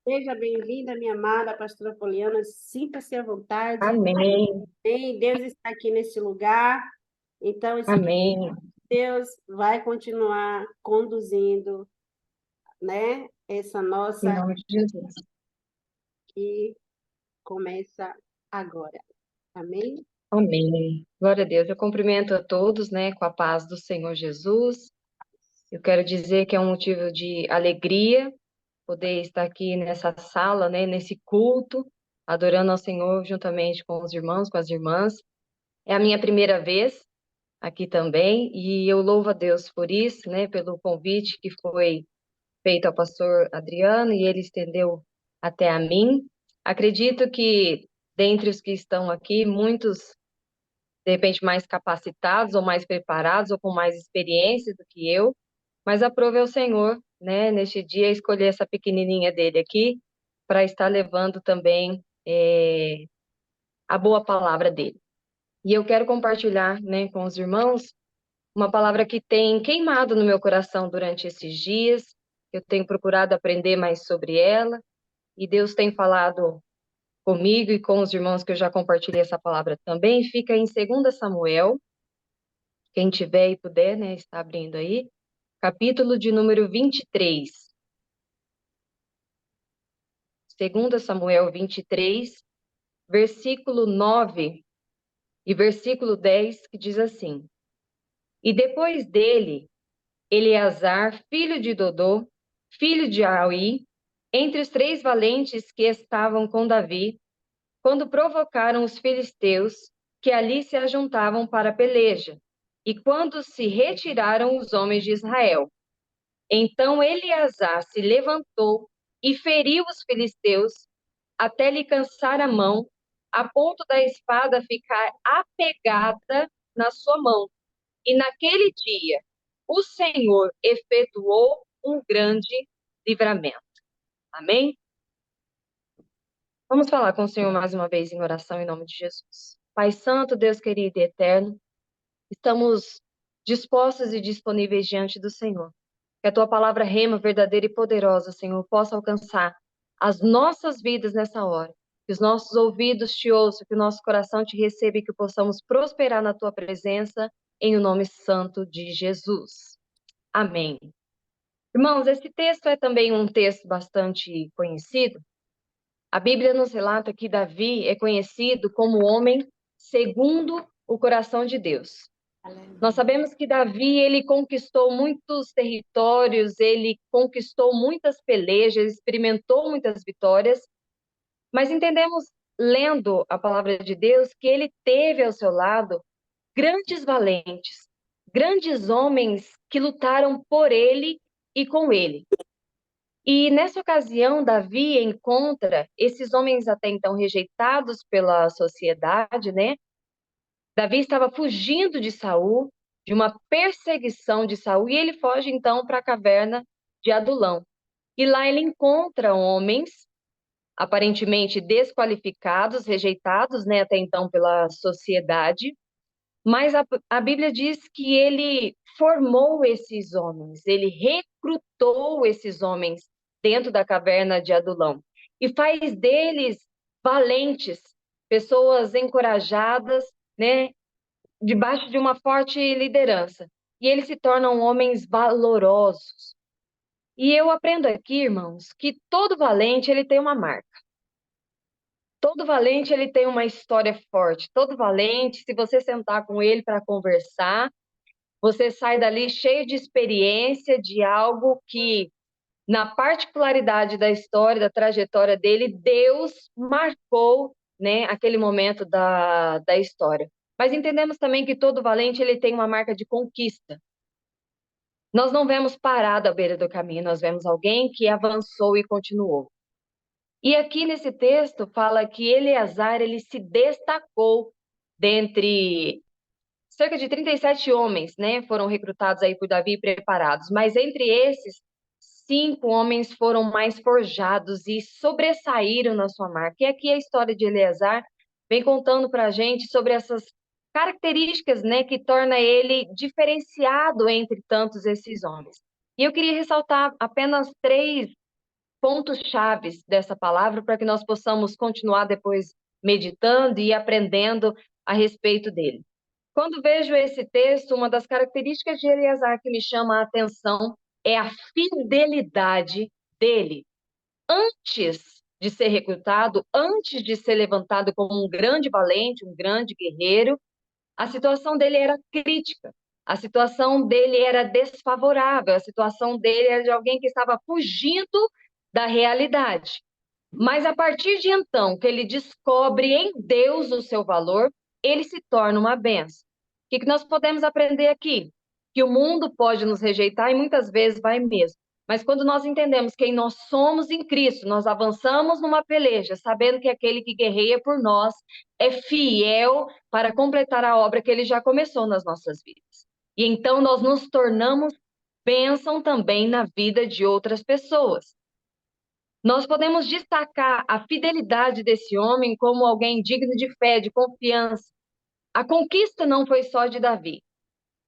Seja bem-vinda, minha amada pastora Poliana. Sinta-se à vontade. Amém, Bem, Deus está aqui nesse lugar. Então, o Espírito amém, de Deus vai continuar conduzindo, né? Essa em nossa nome de Jesus. que começa agora. Amém? Amém. Glória a Deus. Eu cumprimento a todos, né, com a paz do Senhor Jesus. Eu quero dizer que é um motivo de alegria poder estar aqui nessa sala, né, nesse culto, adorando ao Senhor juntamente com os irmãos, com as irmãs. É a minha primeira vez aqui também e eu louvo a Deus por isso, né, pelo convite que foi feito ao pastor Adriano e ele estendeu até a mim. Acredito que dentre os que estão aqui, muitos de repente mais capacitados ou mais preparados ou com mais experiência do que eu, mas aprove ao Senhor, né, neste dia escolher essa pequenininha dele aqui para estar levando também a boa palavra dele. E eu quero compartilhar, né, com os irmãos uma palavra que tem queimado no meu coração durante esses dias. Eu tenho procurado aprender mais sobre ela e Deus tem falado comigo e com os irmãos que eu já compartilhei essa palavra também. Fica em 2 Samuel, quem tiver e puder, né, está abrindo aí, capítulo de número 23. 2 Samuel 23, versículo 9 e versículo 10, que diz assim: E depois dele, Eleazar, filho de Dodô, filho de Aui, entre os 3 valentes que estavam com Davi, quando provocaram os filisteus, que ali se ajuntavam para a peleja, e quando se retiraram os homens de Israel. Então Eleazar se levantou e feriu os filisteus até lhe cansar a mão, a ponto da espada ficar apegada na sua mão. E naquele dia o Senhor efetuou um grande livramento. Amém? Vamos falar com o Senhor mais uma vez em oração em nome de Jesus. Pai Santo, Deus querido e eterno, estamos dispostos e disponíveis diante do Senhor. Que a tua palavra rema, verdadeira e poderosa, Senhor, possa alcançar as nossas vidas nessa hora. Que os nossos ouvidos te ouçam, que o nosso coração te receba e que possamos prosperar na tua presença, em o nome santo de Jesus. Amém. Irmãos, esse texto é também um texto bastante conhecido. A Bíblia nos relata que Davi é conhecido como homem segundo o coração de Deus. Nós Aleluia. sabemos que Davi, ele conquistou muitos territórios, ele conquistou muitas pelejas, experimentou muitas vitórias, mas entendemos, lendo a palavra de Deus, que ele teve ao seu lado grandes valentes, grandes homens que lutaram por ele e com ele. E nessa ocasião, Davi encontra esses homens até então rejeitados pela sociedade, né? Davi estava fugindo de Saul, de uma perseguição de Saul, e ele foge então para a caverna de Adulão. E lá ele encontra homens aparentemente desqualificados, rejeitados, né, até então pela sociedade, mas a Bíblia diz que ele formou esses homens, ele recrutou esses homens dentro da caverna de Adulão e faz deles valentes, pessoas encorajadas, né, debaixo de uma forte liderança. E eles se tornam homens valorosos. E eu aprendo aqui, irmãos, que todo valente ele tem uma marca. Todo valente ele tem uma história forte. Todo valente, se você sentar com ele para conversar, você sai dali cheio de experiência, de algo que, na particularidade da história, da trajetória dele, Deus marcou, né, aquele momento da história. Mas entendemos também que todo valente ele tem uma marca de conquista. Nós não vemos parado à beira do caminho, nós vemos alguém que avançou e continuou. E aqui nesse texto fala que Eleazar ele se destacou dentre cerca de 37 homens, né, foram recrutados aí por Davi e preparados, mas entre esses, 5 homens foram mais forjados e sobressaíram na sua marca. E aqui a história de Eleazar vem contando para a gente sobre essas características, né, que torna ele diferenciado entre tantos esses homens. E eu queria ressaltar apenas 3 pontos chaves dessa palavra para que nós possamos continuar depois meditando e aprendendo a respeito dele. Quando vejo esse texto, uma das características de Eleazar que me chama a atenção é a fidelidade dele. Antes de ser recrutado, antes de ser levantado como um grande valente, um grande guerreiro, a situação dele era crítica, a situação dele era desfavorável, a situação dele era de alguém que estava fugindo da realidade. Mas a partir de então, que ele descobre em Deus o seu valor, ele se torna uma bênção. O que nós podemos aprender aqui? Que o mundo pode nos rejeitar e muitas vezes vai mesmo. Mas quando nós entendemos quem nós somos em Cristo, nós avançamos numa peleja, sabendo que aquele que guerreia por nós é fiel para completar a obra que ele já começou nas nossas vidas. E então nós nos tornamos bênção também na vida de outras pessoas. Nós podemos destacar a fidelidade desse homem como alguém digno de fé, de confiança. A conquista não foi só de Davi.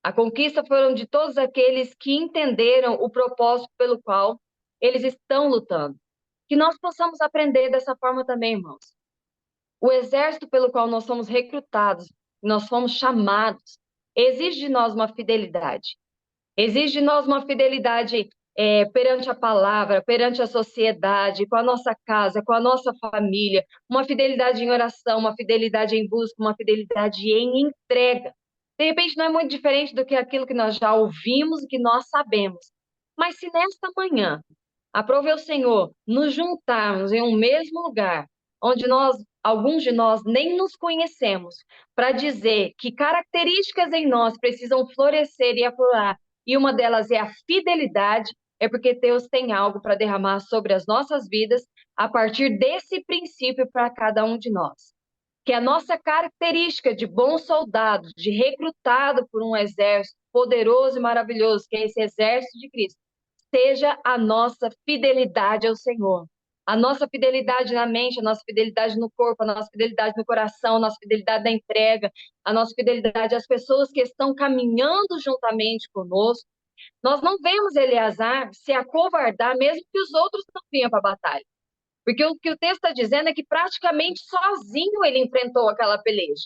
A conquista foram de todos aqueles que entenderam o propósito pelo qual eles estão lutando. Que nós possamos aprender dessa forma também, irmãos. O exército pelo qual nós somos recrutados, nós fomos chamados, exige de nós uma fidelidade. Exige de nós uma fidelidade perante a palavra, perante a sociedade, com a nossa casa, com a nossa família, uma fidelidade em oração, uma fidelidade em busca, uma fidelidade em entrega. De repente não é muito diferente do que aquilo que nós já ouvimos e que nós sabemos. Mas se nesta manhã, aprove o Senhor, nos juntarmos em um mesmo lugar, onde alguns de nós nem nos conhecemos, para dizer que características em nós precisam florescer e aflorar, e uma delas é a fidelidade, é porque Deus tem algo para derramar sobre as nossas vidas a partir desse princípio para cada um de nós. Que a nossa característica de bom soldado, de recrutado por um exército poderoso e maravilhoso, que é esse exército de Cristo, seja a nossa fidelidade ao Senhor. A nossa fidelidade na mente, a nossa fidelidade no corpo, a nossa fidelidade no coração, a nossa fidelidade na entrega, a nossa fidelidade às pessoas que estão caminhando juntamente conosco. Nós não vemos Eleazar se acovardar, mesmo que os outros não vinham para a batalha. Porque o que o texto está dizendo é que praticamente sozinho ele enfrentou aquela peleja.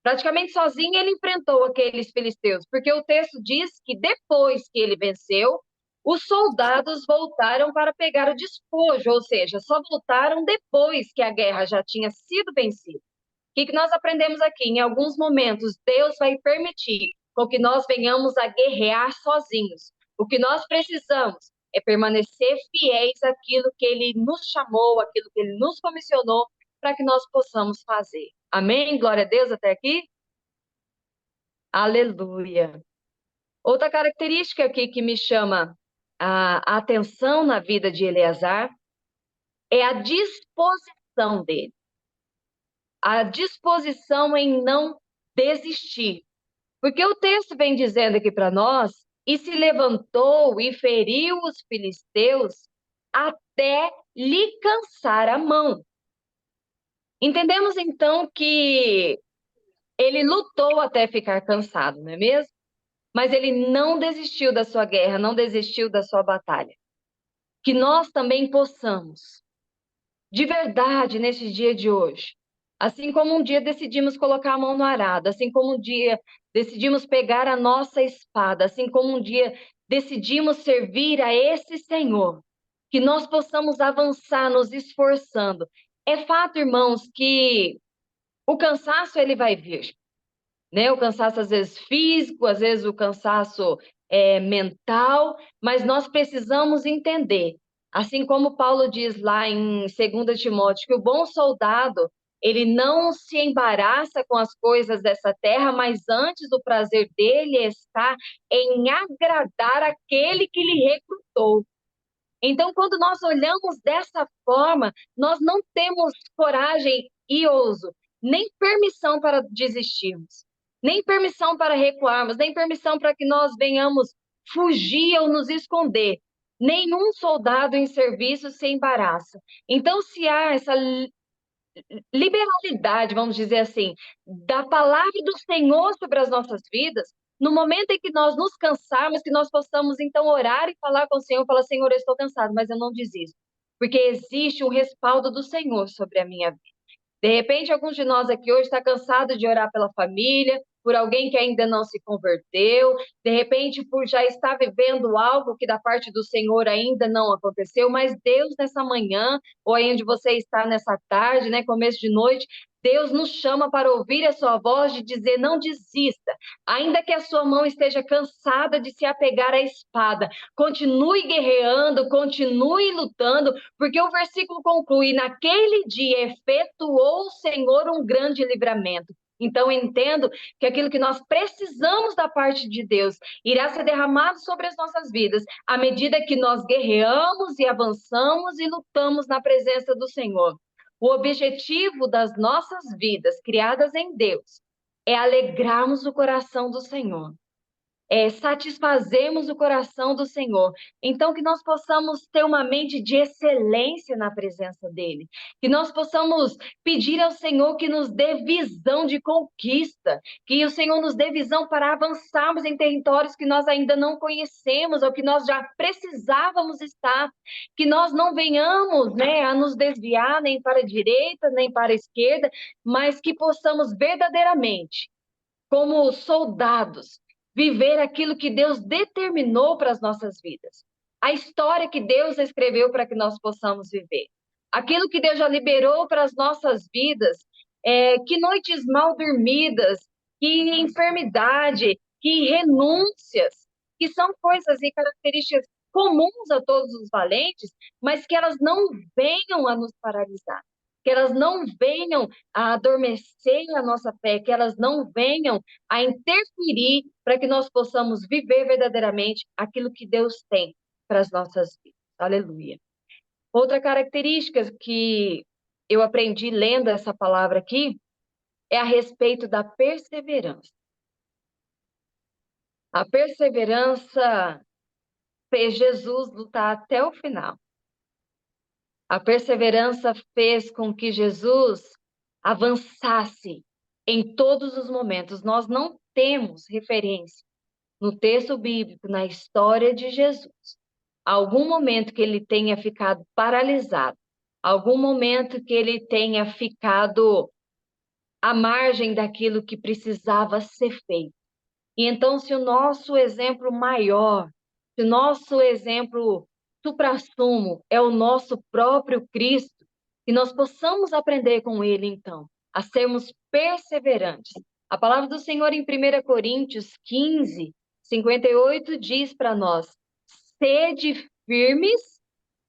Praticamente sozinho ele enfrentou aqueles filisteus. Porque o texto diz que depois que ele venceu, os soldados voltaram para pegar o despojo, ou seja, só voltaram depois que a guerra já tinha sido vencida. O que nós aprendemos aqui? Em alguns momentos, Deus vai permitir com que nós venhamos a guerrear sozinhos. O que nós precisamos é permanecer fiéis àquilo que Ele nos chamou, àquilo que Ele nos comissionou, para que nós possamos fazer. Amém? Glória a Deus até aqui? Aleluia. Outra característica aqui que me chama a atenção na vida de Eleazar é a disposição dele. A disposição em não desistir. Porque o texto vem dizendo aqui para nós, e se levantou e feriu os filisteus até lhe cansar a mão. Entendemos então que ele lutou até ficar cansado, não é mesmo? Mas ele não desistiu da sua guerra, não desistiu da sua batalha. Que nós também possamos, de verdade, nesse dia de hoje, assim como um dia decidimos colocar a mão no arado, assim como um dia decidimos pegar a nossa espada, assim como um dia decidimos servir a esse Senhor, que nós possamos avançar nos esforçando. É fato, irmãos, que o cansaço ele vai vir, né? O cansaço às vezes físico, às vezes o cansaço mental, mas nós precisamos entender, assim como Paulo diz lá em 2 Timóteo, que o bom soldado, ele não se embaraça com as coisas dessa terra, mas antes o prazer dele está em agradar aquele que lhe recrutou. Então, quando nós olhamos dessa forma, nós não temos coragem e ouso, nem permissão para desistirmos, nem permissão para recuarmos, nem permissão para que nós venhamos fugir ou nos esconder. Nenhum soldado em serviço se embaraça. Então, se há essa liberalidade, vamos dizer assim, da palavra do Senhor sobre as nossas vidas, no momento em que nós nos cansarmos, que nós possamos então orar e falar com o Senhor, falar, Senhor, eu estou cansado, mas eu não desisto. porque existe um respaldo do Senhor sobre a minha vida. De repente, alguns de nós aqui hoje está cansado de orar pela família, por alguém que ainda não se converteu, de repente por já estar vivendo algo que da parte do Senhor ainda não aconteceu, mas Deus nessa manhã, ou aí onde você está nessa tarde, né, começo de noite, Deus nos chama para ouvir a sua voz de dizer: não desista, ainda que a sua mão esteja cansada de se apegar à espada, continue guerreando, continue lutando, porque o versículo conclui: naquele dia efetuou o Senhor um grande livramento. Então, entendo que aquilo que nós precisamos da parte de Deus irá ser derramado sobre as nossas vidas à medida que nós guerreamos e avançamos e lutamos na presença do Senhor. O objetivo das nossas vidas, criadas em Deus, é alegrarmos o coração do Senhor, satisfazermos o coração do Senhor. Então, que nós possamos ter uma mente de excelência na presença dEle, que nós possamos pedir ao Senhor que nos dê visão de conquista, que o Senhor nos dê visão para avançarmos em territórios que nós ainda não conhecemos, ou que nós já precisávamos estar, que nós não venhamos, né, a nos desviar nem para a direita, nem para a esquerda, mas que possamos verdadeiramente, como soldados, viver aquilo que Deus determinou para as nossas vidas. A história que Deus escreveu para que nós possamos viver. Aquilo que Deus já liberou para as nossas vidas, que noites mal dormidas, que enfermidade, que renúncias, que são coisas e características comuns a todos os valentes, mas que elas não venham a nos paralisar, que elas não venham a adormecer a nossa fé, que elas não venham a interferir para que nós possamos viver verdadeiramente aquilo que Deus tem para as nossas vidas. Aleluia. Outra característica que eu aprendi lendo essa palavra aqui é a respeito da perseverança. A perseverança fez Jesus lutar até o final. A perseverança fez com que Jesus avançasse em todos os momentos. Nós não temos referência no texto bíblico, na história de Jesus, algum momento que ele tenha ficado paralisado, algum momento que ele tenha ficado à margem daquilo que precisava ser feito. E então, se o nosso exemplo maior, se o nosso exemplo suprassumo é o nosso próprio Cristo, que nós possamos aprender com ele, então, a sermos perseverantes. A palavra do Senhor em 1 Coríntios 15, 58 diz para nós: sede firmes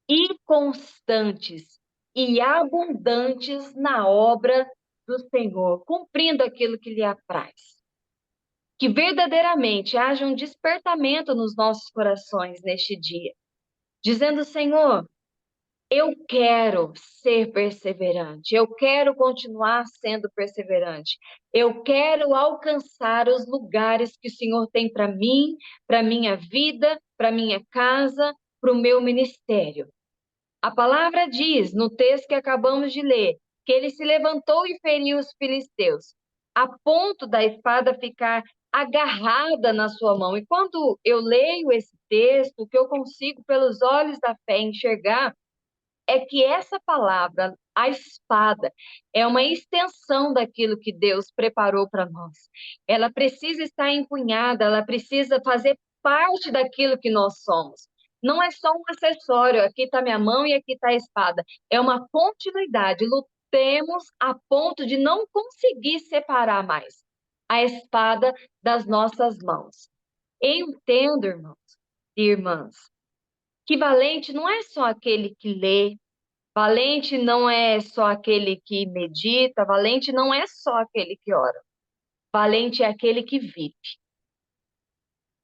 e constantes e abundantes na obra do Senhor, cumprindo aquilo que lhe apraz. Que verdadeiramente haja um despertamento nos nossos corações neste dia, dizendo: Senhor, eu quero ser perseverante, eu quero continuar sendo perseverante, eu quero alcançar os lugares que o Senhor tem para mim, para minha vida, para minha casa, para o meu ministério. A palavra diz, no texto que acabamos de ler, que ele se levantou e feriu os filisteus, a ponto da espada ficar agarrada na sua mão. E quando eu leio esse texto, o que eu consigo, pelos olhos da fé, enxergar é que essa palavra, a espada, é uma extensão daquilo que Deus preparou para nós. Ela precisa estar empunhada, ela precisa fazer parte daquilo que nós somos. Não é só um acessório, aqui está minha mão e aqui está a espada. É uma continuidade. Lutemos a ponto de não conseguir separar mais a espada das nossas mãos. Entendo, irmãos e irmãs, que valente não é só aquele que lê, valente não é só aquele que medita, valente não é só aquele que ora. Valente é aquele que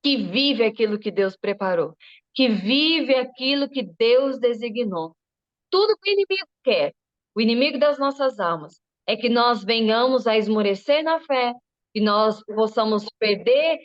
vive aquilo que Deus preparou, que vive aquilo que Deus designou. Tudo que o inimigo quer, o inimigo das nossas almas, é que nós venhamos a esmorecer na fé, que nós possamos perder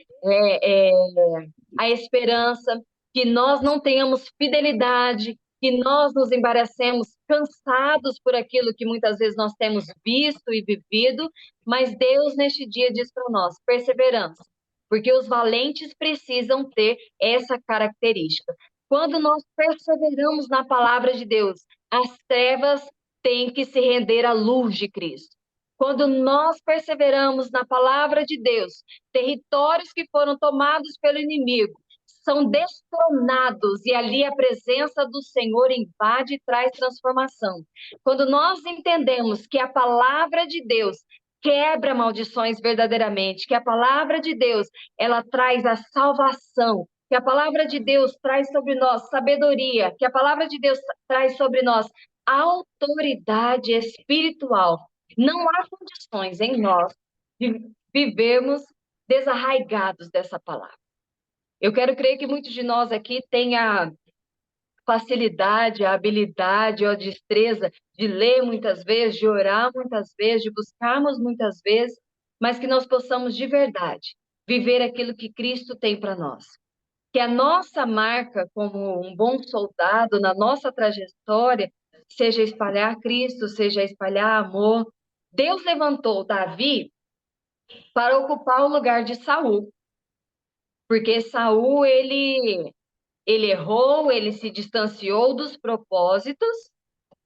a esperança, que nós não tenhamos fidelidade, que nós nos embaracemos cansados por aquilo que muitas vezes nós temos visto e vivido, mas Deus neste dia diz para nós: perseverança, porque os valentes precisam ter essa característica. Quando nós perseveramos na palavra de Deus, as trevas têm que se render à luz de Cristo. Quando nós perseveramos na palavra de Deus, territórios que foram tomados pelo inimigo são destronados e ali a presença do Senhor invade e traz transformação. Quando nós entendemos que a palavra de Deus quebra maldições verdadeiramente, que a palavra de Deus, ela traz a salvação, que a palavra de Deus traz sobre nós sabedoria, que a palavra de Deus traz sobre nós autoridade espiritual. Não há condições em nós de vivermos desarraigados dessa palavra. Eu quero crer que muitos de nós aqui têm a facilidade, a habilidade ou a destreza de ler muitas vezes, de orar muitas vezes, de buscarmos muitas vezes, mas que nós possamos de verdade viver aquilo que Cristo tem para nós. Que a nossa marca como um bom soldado na nossa trajetória seja espalhar Cristo, seja espalhar amor. Deus levantou Davi para ocupar o lugar de Saul, porque Saul ele errou, ele se distanciou dos propósitos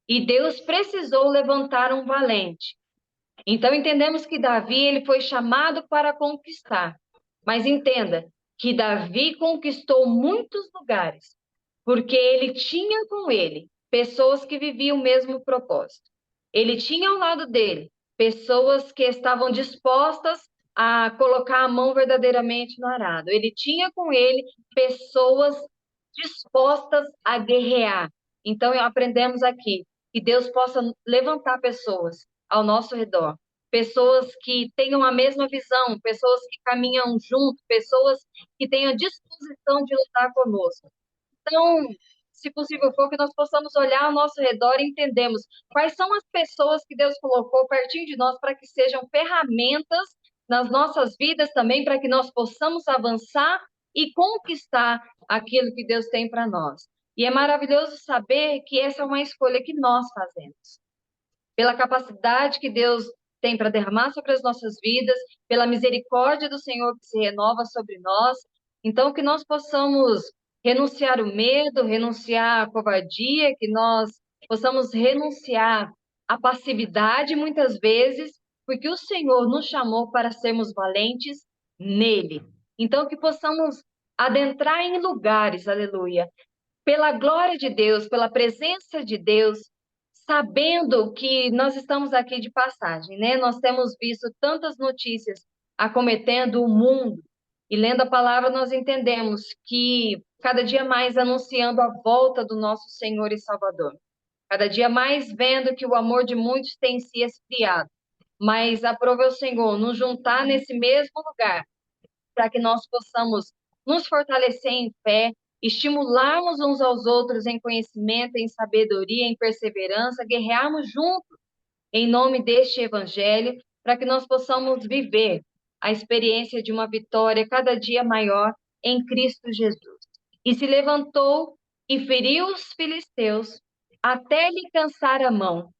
e Deus precisou levantar um valente. Então entendemos que Davi ele foi chamado para conquistar. Mas entenda que Davi conquistou muitos lugares, porque ele tinha com ele pessoas que viviam o mesmo propósito. Ele tinha ao lado dele pessoas que estavam dispostas a colocar a mão verdadeiramente no arado. Ele tinha com ele pessoas dispostas a guerrear. Então, aprendemos aqui que Deus possa levantar pessoas ao nosso redor, pessoas que tenham a mesma visão, pessoas que caminham junto, pessoas que tenham disposição de lutar conosco. Então, se possível for, que nós possamos olhar ao nosso redor e entendemos quais são as pessoas que Deus colocou pertinho de nós para que sejam ferramentas nas nossas vidas também, para que nós possamos avançar e conquistar aquilo que Deus tem para nós. E é maravilhoso saber que essa é uma escolha que nós fazemos. Pela capacidade que Deus tem para derramar sobre as nossas vidas, pela misericórdia do Senhor que se renova sobre nós. Então, que nós possamos renunciar o medo, renunciar a covardia, que nós possamos renunciar à passividade muitas vezes, porque o Senhor nos chamou para sermos valentes nele. Então, que possamos adentrar em lugares, aleluia, pela glória de Deus, pela presença de Deus, sabendo que nós estamos aqui de passagem, né? Nós temos visto tantas notícias acometendo o mundo, e lendo a palavra nós entendemos que cada dia mais anunciando a volta do nosso Senhor e Salvador, cada dia mais vendo que o amor de muitos tem se esfriado, mas aprove o Senhor nos juntar nesse mesmo lugar, para que nós possamos nos fortalecer em fé, estimularmos uns aos outros em conhecimento, em sabedoria, em perseverança, guerrearmos juntos em nome deste evangelho, para que nós possamos viver a experiência de uma vitória cada dia maior em Cristo Jesus. E se levantou e feriu os filisteus até lhe cansar a mão,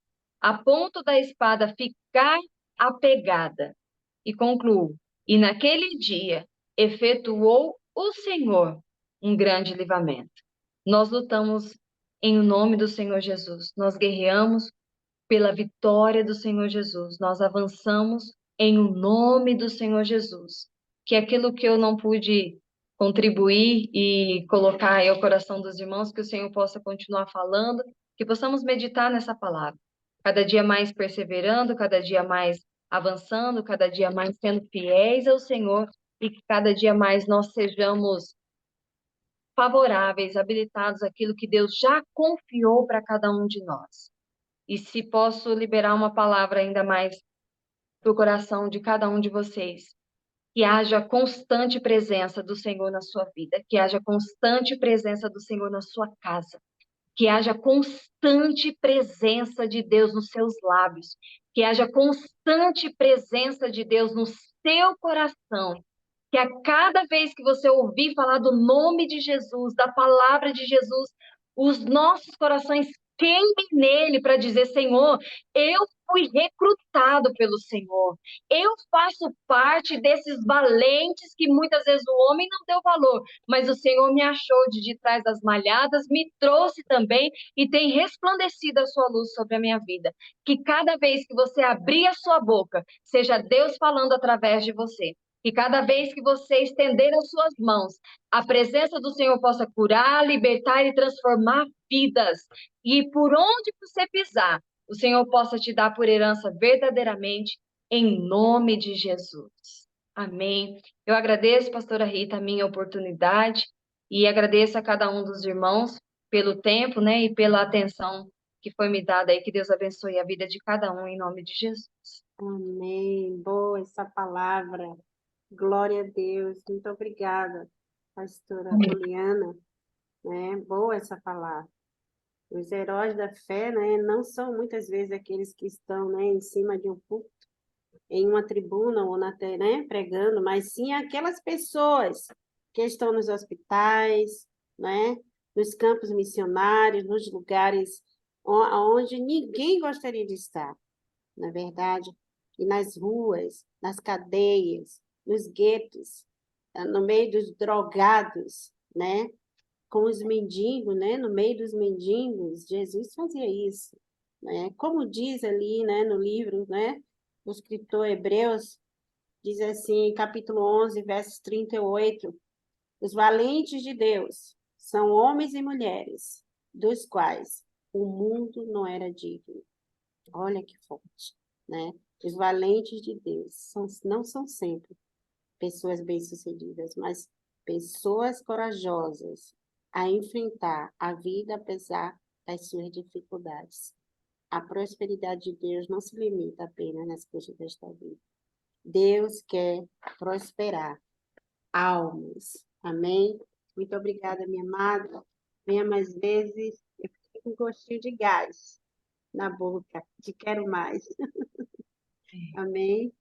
a ponto da espada ficar apegada. E concluo, e naquele dia efetuou o Senhor um grande livramento. Nós lutamos em nome do Senhor Jesus, nós guerreamos pela vitória do Senhor Jesus, nós avançamos em o nome do Senhor Jesus, que aquilo que eu não pude contribuir e colocar aí ao coração dos irmãos, que o Senhor possa continuar falando, que possamos meditar nessa palavra, cada dia mais perseverando, cada dia mais avançando, cada dia mais sendo fiéis ao Senhor e que cada dia mais nós sejamos favoráveis, habilitados àquilo que Deus já confiou para cada um de nós. E se posso liberar uma palavra ainda mais para o coração de cada um de vocês, que haja constante presença do Senhor na sua vida, que haja constante presença do Senhor na sua casa, que haja constante presença de Deus nos seus lábios, que haja constante presença de Deus no seu coração, que a cada vez que você ouvir falar do nome de Jesus, da palavra de Jesus, os nossos corações queime nele para dizer: Senhor, eu fui recrutado pelo Senhor. Eu faço parte desses valentes que muitas vezes o homem não deu valor, mas o Senhor me achou de trás das malhadas, me trouxe também e tem resplandecido a sua luz sobre a minha vida. Que cada vez que você abrir a sua boca, seja Deus falando através de você. Que cada vez que você estender as suas mãos, a presença do Senhor possa curar, libertar e transformar vidas. E por onde você pisar, o Senhor possa te dar por herança verdadeiramente, em nome de Jesus. Amém. Eu agradeço, pastora Rita, a minha oportunidade e agradeço a cada um dos irmãos pelo tempo, né, e pela atenção que foi me dada aí. Que Deus abençoe a vida de cada um, em nome de Jesus. Amém. Boa essa palavra. Glória a Deus. Muito obrigada, pastora Amém. Poliana. Né? Boa essa palavra. Os heróis da fé, né, não são muitas vezes aqueles que estão, né, em cima de um púlpito, em uma tribuna ou né, pregando, mas sim aquelas pessoas que estão nos hospitais, né, nos campos missionários, nos lugares onde ninguém gostaria de estar, na verdade, e nas ruas, nas cadeias, nos guetos, no meio dos drogados, né, com os mendigos, né, no meio dos mendigos, Jesus fazia isso, né? Como diz ali, né, no livro, né, o escritor Hebreus, diz assim, capítulo 11, versos 38, os valentes de Deus são homens e mulheres, dos quais o mundo não era digno. Olha que forte, né? Os valentes de Deus não são sempre pessoas bem-sucedidas, mas pessoas corajosas a enfrentar a vida apesar das suas dificuldades. A prosperidade de Deus não se limita apenas nas coisas desta vida. Deus quer prosperar almas. Amém? Muito obrigada, minha amada. Venha mais vezes. Eu fiquei com gostinho de gás na boca, de quero mais. Amém?